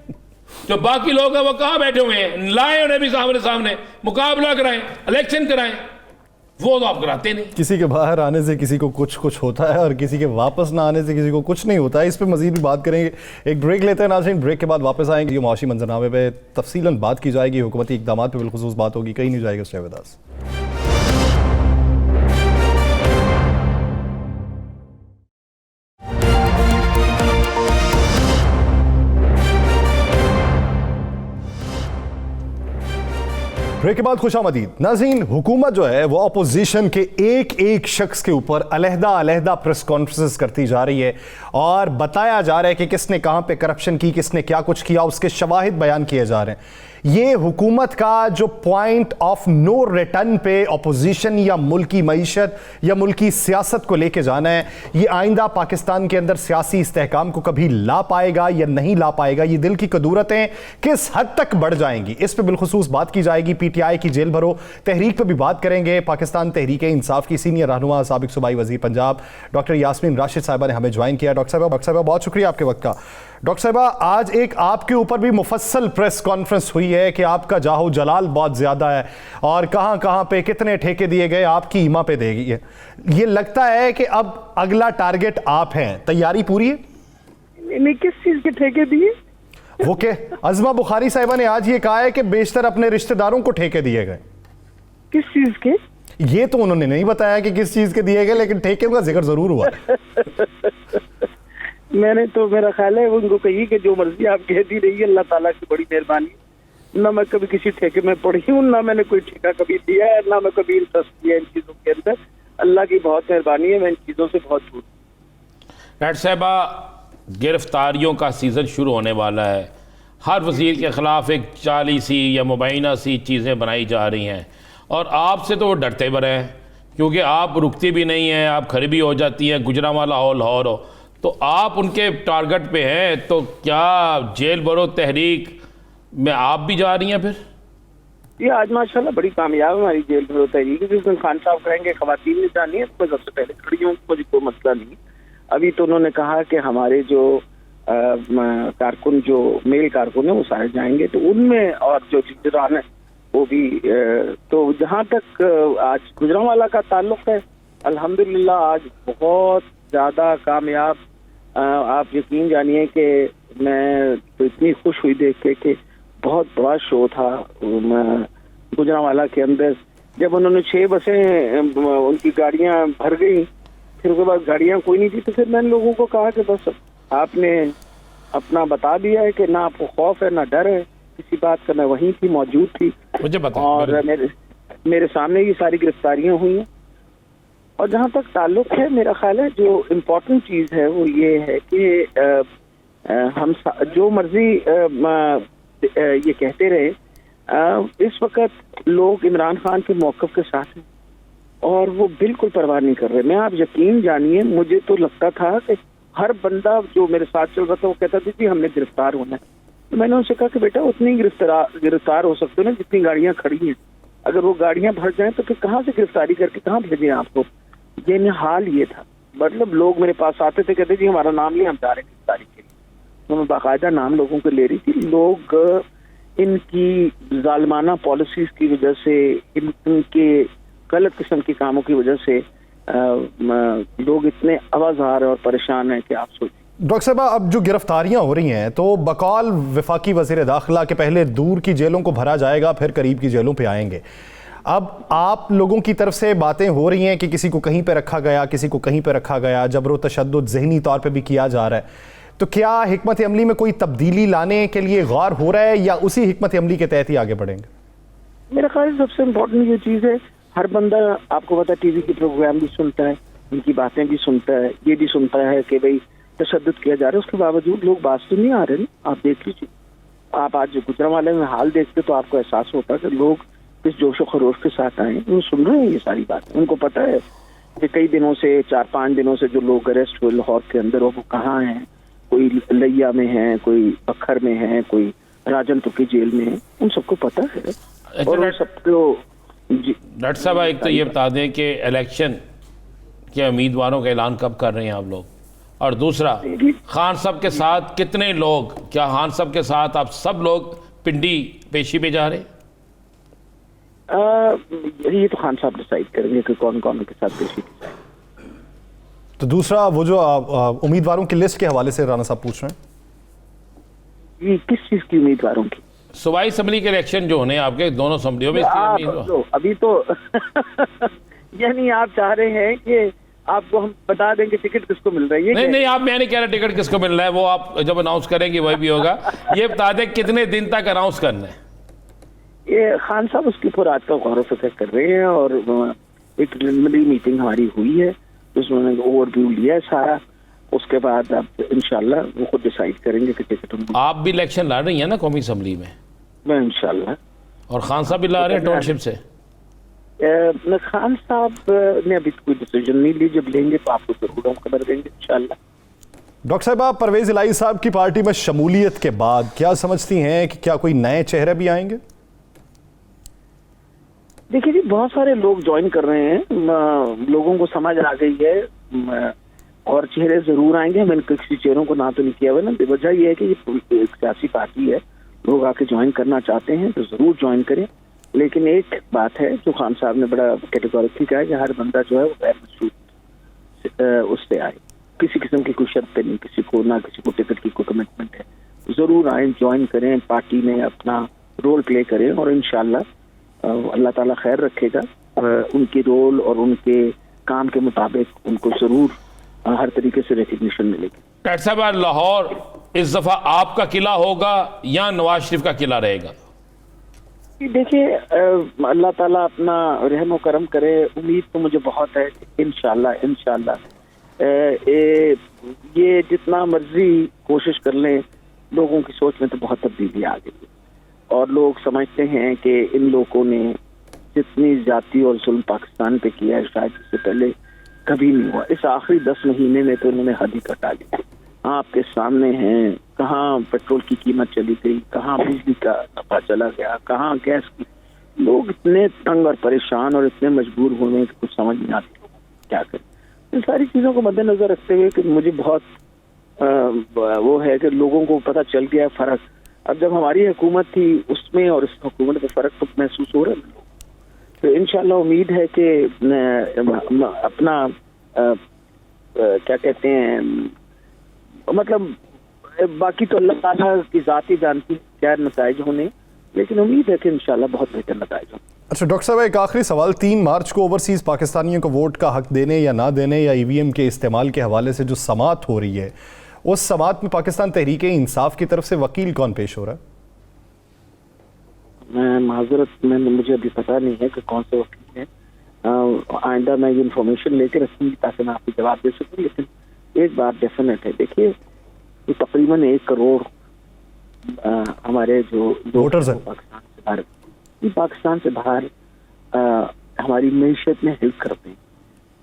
जो बाकी लोग हैं वो कहाँ बैठे हुए हैं? लाए उन्हें भी सामने सामने, मुकाबला कराएं, इलेक्शन कराएं। वो तो आप कराते नहीं। किसी के बाहर आने से किसी को कुछ कुछ होता है और किसी के वापस ना आने से किसी को कुछ नहीं होता है। इस पे मजीद भी बात करेंगे। एक ब्रेक लेते हैं नाज़रीन, ब्रेक के बाद वापस आएंगे। ये मुआशी मंजरनामे पे तफसीलन बात की जाएगी, हुकूमती इक़दामात पे बिलखुसूस बात होगी। कहीं नहीं जाएगा। Stay with us. ब्रेक के बाद खुशामदीद नाज़रीन। हुकूमत जो है वो अपोजिशन के एक एक शख्स के ऊपर अलहदा अलहदा प्रेस कॉन्फ्रेंसेस करती जा रही है और बताया जा रहा है कि किसने कहां पे करप्शन की, किसने क्या कुछ किया, उसके शवाहिद बयान किए जा रहे हैं। ये हुकूमत का जो पॉइंट ऑफ नो रिटर्न पे अपोजिशन या मुल्की मईशत या मुल्की सियासत को लेके जाना है, ये आइंदा पाकिस्तान के अंदर सियासी इस्तेहकाम को कभी ला पाएगा या नहीं ला पाएगा। ये दिल की कदूरतें किस हद तक बढ़ जाएंगी, इस पर बिलखुसूस बात की जाएगी। PTI की जेल भरो तहरीक पर भी बात करेंगे। पाकिस्तान तहरीक इंसाफ की सीनियर रहनुमा साबिक सूबाई वजीर पंजाब डॉक्टर यास्मीन राशिद साहिबा ने हमें ज्वाइन किया। डॉक्टर साहिबा बहुत शुक्रिया आपके वक्त का। डॉक्टर साहिबा, आज एक आपके ऊपर भी मुफस्सल प्रेस कॉन्फ्रेंस हुई है कि आपका जाहो जलाल बहुत ज्यादा है और कहां कहां पे कितने ठेके दिए गए आपकी ईमा पे देगी है। ये लगता है कि अब अगला टारगेट आप हैं, तैयारी पूरी है? नहीं, किस चीज के ठेके दिए? वो के अज़मा बुखारी साहिबा ने आज ये कहा है कि बेशतर अपने रिश्तेदारों को ठेके दिए गए। किस चीज के? ये तो उन्होंने नहीं बताया कि किस चीज के दिए गए, लेकिन ठेके का जिक्र जरूर हुआ। मैंने तो, मेरा ख्याल है उनको कही कि जो मर्जी आप कहती रही, अल्लाह ताला की बड़ी मेहरबानी। ना मैं कभी किसी ठेके में पड़ी हूँ, ना मैंने कोई ठेका कभी दिया है, ना मैं कभी इंटरेस्ट किया इन चीजों के अंदर। अल्लाह की बहुत मेहरबानी है, मैं इन चीजों से बहुत दूर। डॉक्टर साहबा, गिरफ्तारियों का सीज़न शुरू होने वाला है। हर वज़ीर के ख़िलाफ़ एक 40 सी या मुबैना सी चीज़ें बनाई जा रही हैं और आपसे तो वो डरते बड़े हैं क्योंकि आप रुकती भी नहीं हैं, आप खड़ी भी हो जाती हैं, गुजरांवाला हो लाहौर हो, तो आप उनके टारगेट पे हैं। तो क्या जेल भरो तहरीक में आप भी जा रही हैं फिर? ये आज माशाल्लाह बड़ी कामयाब हमारी जेल भरो तहरीक। जिस दिन खान साहब कहेंगे खवातीन ने जानी है तो मैं सबसे पहले खड़ी हूँ, मुझे कोई मसला नहीं। अभी तो उन्होंने कहा कि हमारे जो कारकुन, जो मेल कारकुन है वो सारे जाएंगे, तो उनमें और जो जिगरान है वो भी। तो जहाँ तक आज गुजरांवाला का ताल्लुक है, अल्हम्दुलिल्लाह आज बहुत ज़्यादा कामयाब। आप यकीन जानिए कि मैं तो इतनी खुश हुई देख के कि बहुत बड़ा शो था गुजरांवाला के अंदर। जब उन्होंने 6 बसें उनकी गाड़ियां भर गई, फिर उसके बाद गाड़ियां कोई नहीं थी, तो फिर मैंने लोगों को कहा कि बस आपने अपना बता दिया है कि ना आपको खौफ है ना डर है किसी बात का। मैं वहीं थी, मौजूद थी, मुझे पता और मेरे सामने ये सारी गिरफ्तारियां हुई हैं। और जहाँ तक ताल्लुक है, मेरा ख्याल है जो इम्पोर्टेंट चीज़ है वो ये है कि हम जो मर्जी ये कहते रहे, इस वक्त लोग इमरान खान के मौक़िफ़ के साथ हैं और वो बिल्कुल परवाह नहीं कर रहे। मैं, आप यकीन जानिए, मुझे तो लगता था कि हर बंदा जो मेरे साथ चल रहा था वो कहता था जी हमने गिरफ्तार होना है। तो मैंने उनसे कहा कि बेटा उतनी ही गिरफ्तार हो सकते हो ना जितनी गाड़ियां खड़ी हैं। अगर वो गाड़ियां भर जाएं तो फिर कहाँ से गिरफ्तारी करके कहाँ भेजें आपको। ये हाल ये था। मतलब लोग मेरे पास आते थे, कहते जी हमारा नाम लिया, हम जा रहे हैं गिरफ्तारी के लिए। तो मैं बाकायदा नाम लोगों को ले रही थी। लोग इनकी जालिमाना पॉलिसीज की वजह से, इनके गलत किस्म के कामों की वजह से लोग इतने आवाज़ार और परेशान हैं कि आप सोचिए। डॉक्टर साहब, अब जो गिरफ्तारियां हो रही हैं तो बकौल वफाकी वज़ीर दाखिला के पहले दूर की जेलों को भरा जाएगा, फिर करीब की जेलों पे आएंगे। अब आप लोगों की तरफ से बातें हो रही हैं कि किसी को कहीं पे रखा गया, किसी को कहीं पे रखा गया, जबरो तशद्दुद ज़हनी तौर पे भी किया जा रहा है। तो क्या हिकमत अमली में कोई तब्दीली लाने के लिए गौर हो रहा है या उसी हिकमत अमली के तहत ही आगे बढ़ेंगे? मेरा ख्याल सबसे इम्पोर्टेंट ये चीज़ है, हर बंदा आपको पता टीवी के प्रोग्राम भी सुनता है, उनकी बातें भी सुनता है, ये भी सुनता है कि भाई तशद्दुद किया जा रहा है। उसके बावजूद लोग बात तो नहीं आ रहे ना। आप देख लीजिए, आप आज गुजरांवाले में हाल देखते तो आपको एहसास होता है कि लोग किस जोश व खरोश के साथ आए, वो सुन रहे हैं ये सारी बातें। उनको पता है कि कई दिनों से, 4-5 दिनों से जो लोग अरेस्ट हुए लाहौर के अंदर, वो कहाँ हैं। कोई लिया में है, कोई पखर में है, कोई राजनपुर की जेल में है, उन सबको पता है। और उन सबको डॉक्टर साहब एक तो ये बता दें कि इलेक्शन के उम्मीदवारों का ऐलान कब कर रहे हैं आप लोग, और दूसरा खान साहब के साथ कितने लोग, क्या खान साहब के साथ आप सब लोग पिंडी पेशी पे जा रहे हैं? ये तो खान साहब डिसाइड करेंगे कि कौन कौन के साथ पेशी की जाए। तो दूसरा वो जो उम्मीदवारों की लिस्ट के हवाले से राना साहब पूछ रहे हैं, ये किस चीज की उम्मीदवारों की? सूबाई असम्बली के इलेक्शन जो होने आपके दोनों असम्बलियों में अभी तो यानी आप चाह रहे हैं कि आपको हम बता देंगे टिकट किसको मिल रही है? नहीं, आप, मैं नहीं कह रहा टिकट किसको मिल रहा है, वो आप जब अनाउंस करेंगे वही भी होगा। ये बता दें कितने दिन तक अनाउंस करना है? ये खान साहब उसके ऊपर आज का गौर व फिक्र कर रहे हैं और एक प्रिलिमिनरी मीटिंग हमारी हुई है, उसमें ओवरव्यू लिया है सारा। उसके बाद अब इंशाल्लाह वो खुद डिसाइड करेंगे कि टिकट उनको। आप भी इलेक्शन लड़ रही हैं ना कौमी असम्बली में? मैं इंशाल्लाह। और खान साहब भी ला रहे हैं टाउनशिप से? खान साहब ने अभी कोई डिसीजन नहीं ली, जब लेंगे तो आपको जरूर हम खबर देंगे इंशाल्लाह। डॉक्टर साहब, आप परवेज इलाही साहब की पार्टी में शमूलियत के बाद क्या समझती हैं कि क्या कोई नए चेहरे भी आएंगे? देखिए जी, बहुत सारे लोग ज्वाइन कर रहे हैं, लोगों को समझ आ गई है और चेहरे जरूर आएंगे। मैंने किसी चेहरों को ना तो नहीं किया हुआ ना, वजह यह है कि ये एक सियासी पार्टी है, लोग आके ज्वाइन करना चाहते हैं तो जरूर ज्वाइन करें। लेकिन एक बात है जो खान साहब ने बड़ा कैटेगोरिकली कहा है कि हर बंदा जो है वो गैर मशरूत उससे आए, किसी किस्म की कोई शर्त नहीं, किसी को ना किसी को टिकट की कोई कमिटमेंट है, जरूर आए, ज्वाइन करें, पार्टी में अपना रोल प्ले करें और इंशाल्लाह अल्लाह ताला खैर रखेगा। उनके रोल और उनके काम के मुताबिक उनको जरूर हर तरीके से रिकग्निशन मिलेगी। डॉक्टर साहब, लाहौर इस दफा आपका किला होगा या नवाज शरीफ का किला रहेगा? देखिए, अल्लाह ताला अपना रहम करम करे, उम्मीद तो मुझे बहुत है इंशाल्लाह ये जितना मर्जी कोशिश कर लें, लोगों की सोच में तो बहुत तब्दीली आ गई और लोग समझते हैं कि इन लोगों ने जितनी जाति और जुल्म पाकिस्तान पे किया है शायद इससे पहले कभी नहीं हुआ। इस आखिरी 10 महीने में तो इन्होंने हद ही कटा ली। आपके सामने हैं, कहाँ पेट्रोल की कीमत चली गई, कहाँ बिजली का नफा चला गया, कहाँ गैस की। लोग इतने तंग और परेशान और इतने मजबूर हुए कि कुछ समझ नहीं आती क्या करें। इन सारी चीज़ों को मद्देनजर रखते हुए कि मुझे बहुत वो है कि लोगों को पता चल गया फ़र्क। अब जब हमारी हुकूमत थी उसमें और इस हुकूमत में फ़र्क तो महसूस हो रहा है। तो इंशाल्लाह उम्मीद है कि अपना क्या कहते हैं, मतलब बाकी तो अल्लाह ताला की ज़ात ही जानती क्या नताइज होने, लेकिन उम्मीद है कि इंशाल्लाह बहुत बेहतर नताइज हों। अच्छा डॉक्टर साहब, एक आखिरी सवाल, 3 मार्च को ओवरसीज़ पाकिस्तानियों को वोट का हक देने या ना देने या ईवीएम के इस्तेमाल के हवाले से जो समाअत हो रही है, उस समाअत में पाकिस्तान तहरीक इंसाफ की तरफ से वकील कौन पेश हो रहा है? मैं माजरत में मुझे अभी पता नहीं है कि कौन से वकील हैं। आइंदा मैं ये इन्फॉर्मेशन लेकर रखूँगी ताकि मैं आपको जवाब दे सकूँ। लेकिन एक बात डेफिनेट है, देखिए ये तकरीबन 1 करोड़ हमारे जो वोटर्स हैं पाकिस्तान से भारत, ये पाकिस्तान से बाहर हमारी मीशत में हेल्प करते हैं।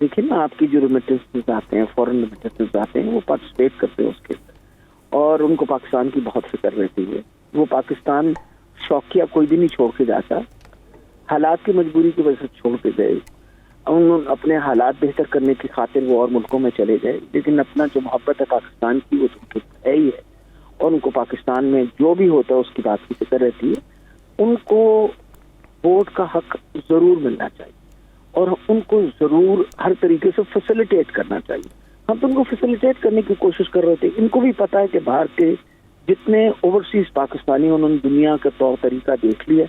देखिए ना, आपकी जो रेमिटेंसेस आते हैं, फॉरेन रेमिटेंसेस आते हैं, वो पार्टिसिपेट करते हैं उसके अंदर, और उनको पाकिस्तान की बहुत फिक्र रहती है। वो पाकिस्तान शौकिया कोई भी नहीं छोड़ के जाता, हालात की मजबूरी की वजह से छोड़ के गए। उन्होंने अपने हालात बेहतर करने की खातिर वो और मुल्कों में चले गए, लेकिन अपना जो मोहब्बत है पाकिस्तान की वो तो है ही है, और उनको पाकिस्तान में जो भी होता है उसकी बात की फिक्र रहती है। उनको वोट का हक जरूर मिलना चाहिए और उनको जरूर हर तरीके से फैसिलिटेट करना चाहिए। हम तो उनको फैसिलिटेट करने की कोशिश कर रहे थे। इनको भी पता है कि बाहर के जितने ओवरसीज पाकिस्तानी उन्होंने दुनिया का तौर तरीका देख लिया,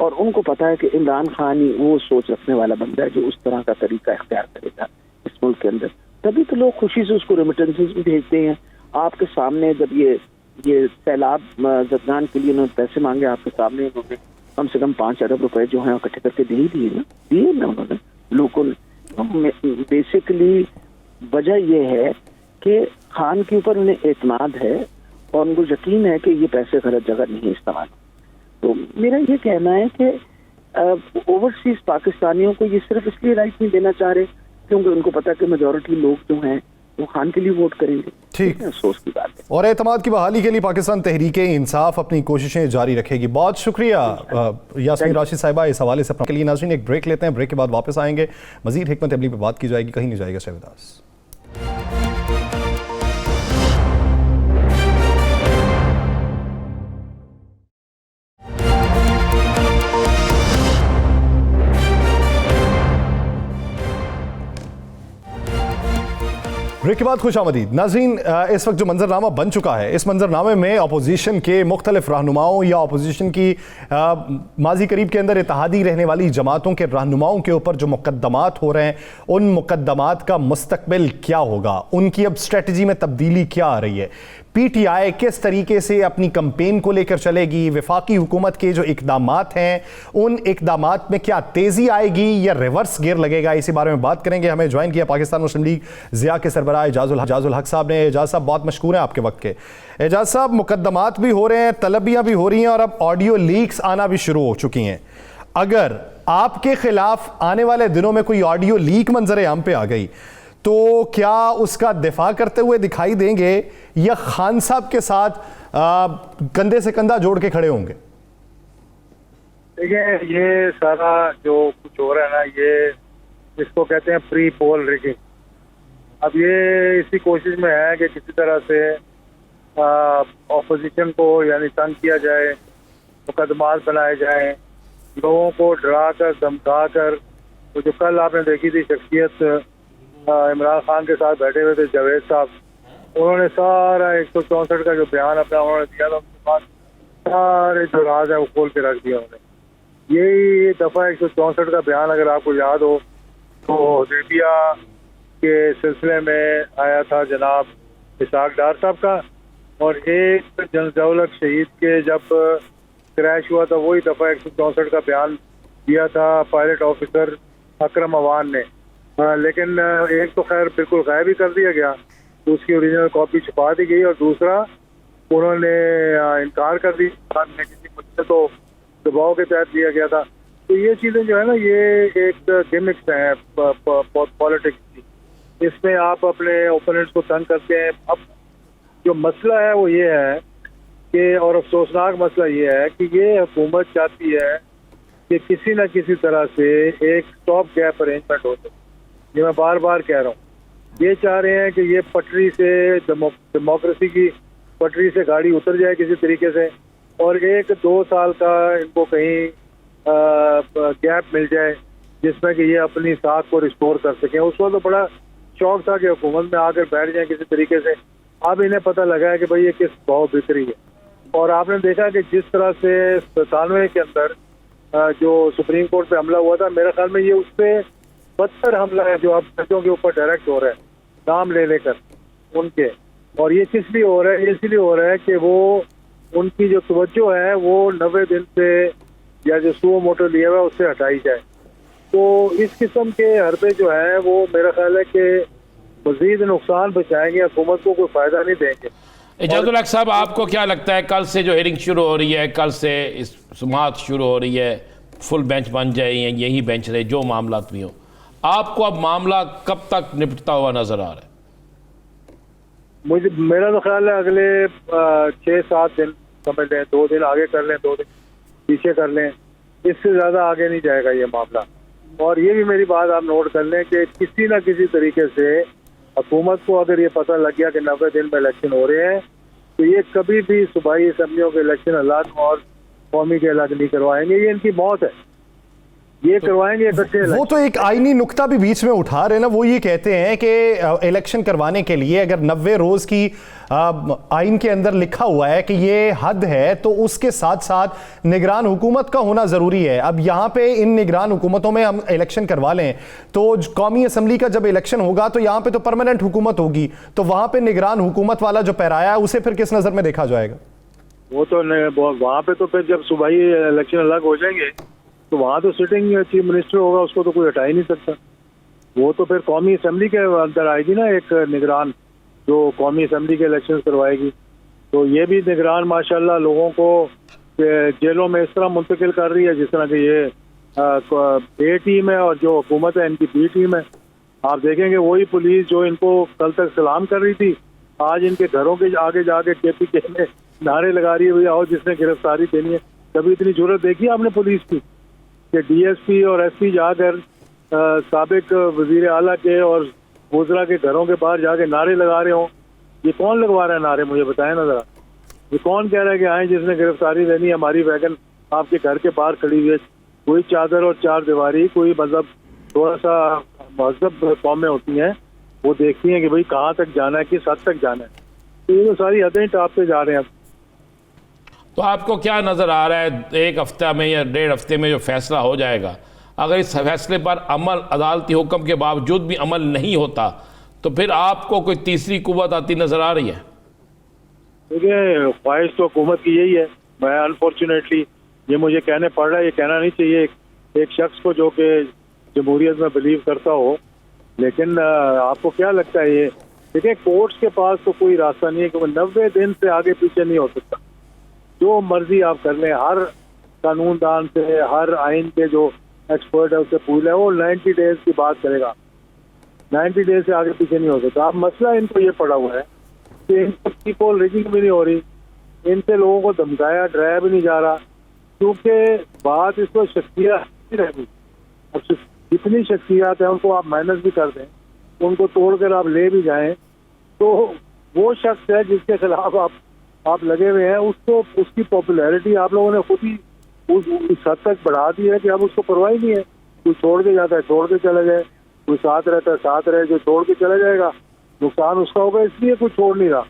और उनको पता है कि इमरान खान ही वो सोच रखने वाला बंदा है जो उस तरह का तरीका इख्तियार करेगा इस मुल्क के अंदर। तभी तो लोग खुशी से उसको रेमिटेंसेस भी भेजते हैं। आपके सामने जब ये सैलाब जदगान के लिए उन्होंने पैसे मांगे, आपके सामने उन्होंने कम से कम 5 अरब रुपए जो है इकट्ठे करके दिए ना उन्होंने लोगों ने। बेसिकली वजह यह है कि खान के ऊपर उन्हें एतमाद है और उनको यकीन है कि ये पैसे गलत जगह नहीं इस्तेमाल। तो मेरा ये कहना है कि ओवरसीज पाकिस्तानियों को ये सिर्फ इसलिए राइट नहीं देना चाह रहे क्योंकि उनको पता है कि मेजॉरिटी लोग जो हैं वो खान के लिए वोट करेंगे। ठीक, अफसोस की बात है। और एतमाद की बहाली के लिए पाकिस्तान तहरीक-ए-इंसाफ अपनी कोशिशें जारी रखेगी। बहुत शुक्रिया यास्मीन राशिद साहिबा इस हवाले से। अपने लिए नाज़रीन एक ब्रेक लेते हैं, ब्रेक के बाद वापस आएंगे, मजीद हिकमत अमली पर बात की जाएगी, कहीं नहीं जाएगा शहबाज। ब्रेक के बाद खुशामदीद नाज़रीन। इस वक्त जो मंजरनामा बन चुका है, इस मंजरनामे में अपोजिशन के मुख्तलिफ रहनुमाओं या अपोजिशन की माजी करीब के अंदर इत्तेहादी रहने वाली जमातों के रहनुमाओं के ऊपर जो मुकद्दमात हो रहे हैं, उन मुकद्दमात का मुस्तकबिल क्या होगा, उनकी अब स्ट्रेटजी में तब्दीली क्या आ रही है, पीटीआई किस तरीके से अपनी कंपेन को लेकर चलेगी, वफाकी हुकूमत के जो इकदामात हैं उन इकदामात में क्या तेज़ी आएगी या रिवर्स गियर लगेगा, इसी बारे में बात करेंगे। हमें ज्वाइन किया पाकिस्तान मुस्लिम लीग ज़िया के सरबराह एजाजुल हक साहब ने। एजाज साहब बहुत मशकूर हैं आपके वक्त के। एजाज साहब, मुकद्दमात भी हो रहे हैं, तलबियाँ भी हो रही हैं और अब ऑडियो लीक्स आना भी शुरू हो चुकी हैं। अगर आपके खिलाफ आने वाले दिनों में कोई ऑडियो लीक मंजर आम पे आ गई तो क्या उसका दिफा करते हुए दिखाई देंगे या खान साहब के साथ कंधे से कंधा जोड़ के खड़े होंगे? देखिए, ये सारा जो कुछ हो रहा है ना, ये इसको कहते हैं प्री पोल रिगिंग। अब ये इसी कोशिश में है कि किसी तरह से ऑपोजिशन को यानी तंग किया जाए, मुकदमात बनाए जाए, लोगों को डरा कर धमका कर। तो जो कल आपने देखी थी शख्सियत इमरान खान के साथ बैठे हुए थे जावेद साहब, उन्होंने सारा 164 का जो बयान अपना उन्होंने दिया था, उसके बाद सारे जो राज है वो खोल के रख दिया उन्होंने। यही दफ़ा 164 का बयान अगर आपको याद हो तो हुदैबिया के सिलसिले में आया था जनाब इसाक डार साहब का, और एक जनदौलत शहीद के जब क्रैश हुआ था वही दफ़ा 164 का बयान दिया था पायलट ऑफिसर अकरम अवान ने। लेकिन एक तो खैर बिल्कुल गायब ही कर दिया गया, तो उसकी ओरिजिनल कॉपी छुपा दी गई, और दूसरा उन्होंने इनकार कर दी, किसी मुद्दे तो दबाव के तहत दिया गया था। तो ये चीज़ें जो है ना, ये एक गिमिक्स हैं पॉलिटिक्स की, इसमें आप अपने ओपोनेंट्स को तंग करते हैं। अब जो मसला है वो ये है कि, और अफसोसनाक मसला ये है कि ये हुकूमत चाहती है कि किसी न किसी तरह से एक स्टॉप गैप अरेंजमेंट हो सके। ये मैं बार बार कह रहा हूँ, ये चाह रहे हैं कि ये पटरी से डेमोक्रेसी की पटरी से गाड़ी उतर जाए किसी तरीके से, और 1-2 साल का इनको कहीं गैप मिल जाए जिसमें कि ये अपनी साख को रिस्टोर कर सकें। उसको तो बड़ा शौक था कि हुकूमत में आकर बैठ जाए किसी तरीके से। अब इन्हें पता लगा है कि भाई ये किस भाव बिक रही है, और आपने देखा कि जिस तरह से 97 के अंदर जो सुप्रीम कोर्ट पे हमला हुआ था, मेरे ख्याल में ये उससे बदतर हमला है जो अब बच्चों के ऊपर डायरेक्ट हो रहा है नाम ले लेकर उनके। और ये किस लिए हो रहा है? इसलिए हो रहा है कि वो उनकी जो तवज्जो है वो 90 दिन से या जो सुओ मोटो लिया हुआ है उससे हटाई जाए। तो इस किस्म के हरबे जो है वो मेरा ख्याल है कि मजीद नुकसान बचाएंगे, हुकूमत को कोई फायदा नहीं देंगे। इजाजुल हक साहब, आपको क्या लगता है कल से जो हेयरिंग शुरू हो रही है, कल से इस समाअत शुरू हो रही है, फुल बेंच बन जाए या यही बेंच रहे, जो मामला भी हो, आपको अब मामला कब तक निपटता हुआ नजर आ रहा है? मेरा तो ख्याल है अगले 6-7 दिन समझ लें, 2 दिन आगे कर लें, 2 दिन पीछे कर लें, इससे ज्यादा आगे नहीं जाएगा ये मामला। और ये भी मेरी बात आप नोट कर लें कि किसी ना किसी तरीके से हुकूमत को अगर ये पता लग गया कि 90 दिन में इलेक्शन हो रहे हैं, तो ये कभी भी सूबाई असम्बलियों के इलेक्शन अलग और कौमी के अलग नहीं करवाएंगे। ये इनकी मौत है, ये करवाएंगे इकट्ठे। वो तो एक आईनी नुक्ता भी बीच में उठा रहे ना, वो ये कहते हैं कि इलेक्शन करवाने के लिए अगर 90 रोज की आइन के अंदर लिखा हुआ है कि ये हद है, तो उसके साथ साथ निगरान हुकूमत का होना जरूरी है। अब यहाँ पे इन निगरान हुकूमतों में हम इलेक्शन करवा लें तो कौमी असम्बली का जब इलेक्शन होगा तो यहाँ पे तो परमानेंट हुकूमत होगी, तो वहां पे निगरान हुकूमत वाला जो पैराया है उसे फिर किस नजर में देखा जाएगा? वो तो वहाँ पे तो फिर जब सूबाई इलेक्शन अलग हो जाएंगे तो वहाँ तो सिटिंग चीफ मिनिस्टर होगा, उसको तो कोई हटा ही नहीं सकता। वो तो फिर कौमी असम्बली के अंदर आएगी ना एक निगरान, जो कौमी असम्बली के इलेक्शन करवाएगी। तो ये भी निगरान माशाल्लाह लोगों को जेलों में इस तरह मुंतकिल कर रही है जिस तरह की ये ए टीम है और जो हुकूमत है इनकी बी टीम है। आप देखेंगे वही पुलिस जो इनको कल तक सलाम कर रही थी, आज इनके घरों के आगे जाके KPK में नारे लगा रही है, भैया आओ जिसने गिरफ्तारी देनी है। कभी इतनी जरूरत देखी आपने पुलिस की कि DSP और SP जाकर साबिक वजीर आला के और वज़रा के घरों के बाहर जाके नारे लगा रहे हों? ये कौन लगवा रहा है नारे, मुझे बताएं ना जरा। ये कौन कह रहा है कि आए जिसने गिरफ्तारी देनी है, हमारी वैगन आपके घर के बाहर खड़ी हुई है, कोई चादर और चार दीवारी, कोई मतलब थोड़ा सा महजब कौमें होती हैं, वो देखती हैं कि भाई कहाँ तक जाना है, किस हद तक जाना है। तो ये तो सारी हदें टापते जा रहे हैं। तो आपको क्या नज़र आ रहा है, एक हफ्ता में या 1.5 हफ्ते में जो फैसला हो जाएगा, अगर इस फैसले पर अमल अदालती हुक्म के बावजूद भी अमल नहीं होता तो फिर आपको कोई तीसरी कुव्वत आती नज़र आ रही है? देखिए, ख्वाहिश तो हुकूमत की यही है। मैं अनफॉर्चुनेटली ये मुझे कहने पड़ रहा है, ये कहना नहीं चाहिए एक शख्स को जो कि जमहूरियत में बिलीव करता हो, लेकिन आपको क्या लगता है? ये देखिए, कोर्ट्स के पास तो कोई रास्ता नहीं है कि 90 दिन से आगे पीछे नहीं हो सकता। जो मर्जी आप कर लें, हर कानूनदान से, हर आइन के जो एक्सपर्ट है उससे पूछ लें, वो 90 डेज की बात करेगा। 90 डेज से आगे पीछे नहीं हो सकता। अब मसला इनको ये पड़ा हुआ है कि इनकी पोल रिगिंग भी नहीं हो रही, इनसे लोगों को धमकाया डराया भी नहीं जा रहा, क्योंकि बात इस पर शख्सियत नहीं रहेगी। अब जितनी शख्सियात है उनको आप माइनस भी कर दें, उनको तोड़कर आप ले भी जाएं, तो वो शख्स है जिसके खिलाफ आप लगे हुए हैं, उसको उसकी पॉपुलैरिटी आप लोगों ने खुद ही उस हद तक बढ़ा दी है कि अब उसको परवाह ही नहीं है। कोई छोड़ के जाता है छोड़ के चले जाए, कोई साथ रहता है साथ रहे, जो छोड़ के चला जाएगा नुकसान उसका होगा, इसलिए कोई छोड़ नहीं रहा।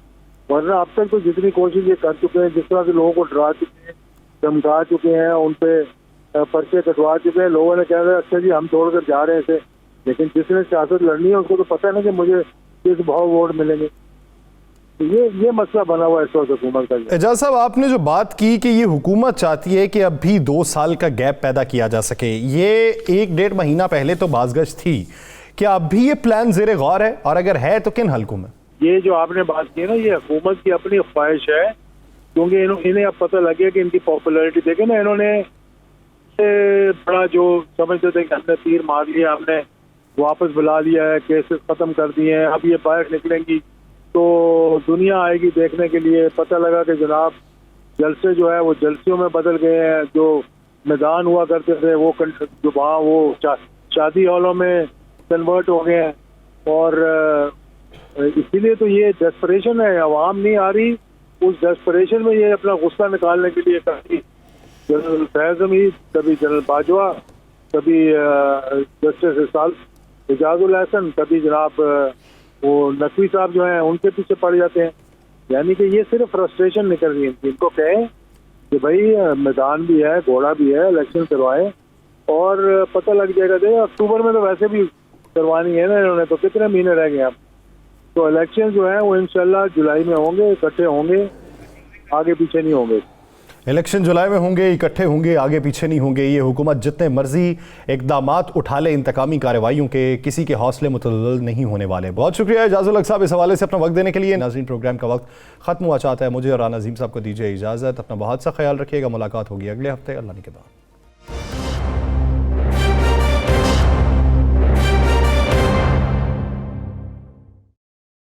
वरना अब तक तो जितनी कोशिश ये कर चुके हैं, जिस तरह से लोगों को डरा चुके हैं, धमका चुके हैं, उन पे पर्चे कटवा चुके हैं, लोगों ने कहा अच्छा जी हम छोड़कर जा रहे हैं इसे, लेकिन जिसने सियासत लड़नी है उसको तो पता है ना कि मुझे किस भाव वोट मिलेंगे। तो ये मसला बना हुआ है इस वक्त हुकूमत का। एजाज साहब, आपने जो बात की कि ये हुकूमत चाहती है कि अब भी 2 साल का गैप पैदा किया जा सके, ये 1-1.5 महीना पहले तो बाज़गश्त थी, क्या अब भी ये प्लान ज़ेरे गौर है, और अगर है तो किन हलकों में? ये जो आपने बात की ना, ये हुकूमत की अपनी ख्वाहिश है, क्योंकि इन्हें अब पता लग गया कि इनकी पॉपुलैरिटी देखे ना, इन्होंने बड़ा जो समझते थे कि हमने तीर मार लिया, हमने वापस बुला लिया है, केसेस खत्म कर दिए हैं, अब ये बाहर निकलेंगी तो दुनिया आएगी देखने के लिए। पता लगा कि जनाब जलसे जो है वो जलसियों में बदल गए हैं, जो मैदान हुआ करते थे वो जो वहाँ वो शादी हॉलों में कन्वर्ट हो गए हैं। और इसीलिए तो ये डेस्परेशन है, आवाम नहीं आ रही, उस डेस्परेशन में ये अपना गुस्सा निकालने के लिए कभी जनरल फैज़ हमीद, कभी जनरल बाजवा, कभी जस्टिस इजाजुल हसन, कभी जनाब वो नकवी साहब जो हैं उनके पीछे पड़ जाते हैं। यानी कि ये सिर्फ फ्रस्ट्रेशन निकल रही है। इनको कहें कि भाई मैदान भी है, घोड़ा भी है, इलेक्शन करवाएं और पता लग जाएगा। देखिए अक्टूबर में तो वैसे भी करवानी है ना इन्होंने, तो कितने महीने रह गए अब। तो इलेक्शन जो है वो इंशाल्लाह जुलाई में होंगे, इकट्ठे होंगे, आगे पीछे नहीं होंगे। इलेक्शन जुलाई में होंगे, इकट्ठे होंगे, आगे पीछे नहीं होंगे। ये हुकूमत जितने मर्जी इकदामात उठा ले इंतकामी कार्रवाइयों के, किसी के हौसले मुतल्लल नहीं होने वाले। बहुत शुक्रिया एजाजुल हक साहब इस हवाले से अपना वक्त देने के लिए। नाज़रीन, प्रोग्राम का वक्त ख़त्म हुआ चाहता है। मुझे और राना अज़ीम साहब को दीजिए इजाज़त। अपना बहुत सा ख्याल रखिएगा। मुलाकात होगी अगले हफ्ते। अल्लाह ने के बाद।